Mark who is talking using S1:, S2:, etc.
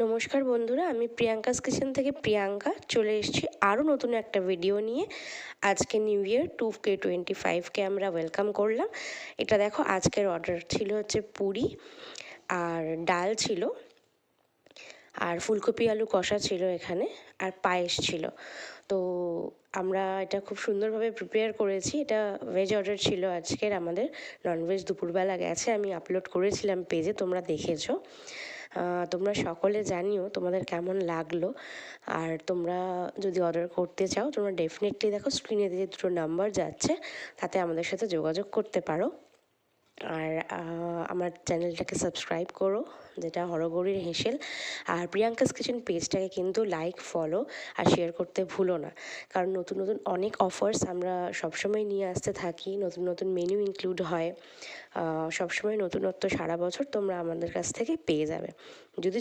S1: নমস্কার বন্ধুরা, আমি প্রিয়াঙ্কাস কিচেন থেকে প্রিয়াঙ্কা চলে এসেছি আরও নতুন একটা ভিডিও নিয়ে। আজকে নিউ ইয়ার 2K25কে আমরা ওয়েলকাম করলাম। এটা দেখো, আজকের অর্ডার ছিল হচ্ছে পুরি আর ডাল ছিল, আর ফুলকপি আলু কষা ছিল এখানে, আর পায়েস ছিল। তো আমরা এটা খুব সুন্দরভাবে প্রিপেয়ার করেছি। এটা ভেজ অর্ডার ছিল আজকের আমাদের, ননভেজ দুপুরবেলা গেছে, আমি আপলোড করেছিলাম পেজে, তোমরা দেখেছো। তোমরা সকলে জানিও তোমাদের কেমন লাগলো। আর তোমরা যদি অর্ডার করতে চাও, তোমরা ডেফিনেটলি দেখো স্ক্রিনে যে দুটো নাম্বার যাচ্ছে, তাতে আমাদের সাথে যোগাযোগ করতে পারো। আর আমার চ্যানেলটাকে সাবস্ক্রাইব করো, যেটা হরগৌরীর হেঁসেল। আর প্রিয়াঙ্কাস কিচেন পেজটাকে কিন্তু লাইক, ফলো আর শেয়ার করতে ভুলো না, কারণ নতুন নতুন অনেক অফার্স আমরা সবসময় নিয়ে আসতে থাকি, নতুন নতুন মেনু ইনক্লুড হয়, সবসময় নতুনত্ব সারা বছর তোমরা আমাদের কাছ থেকে পেয়ে যাবে। যদি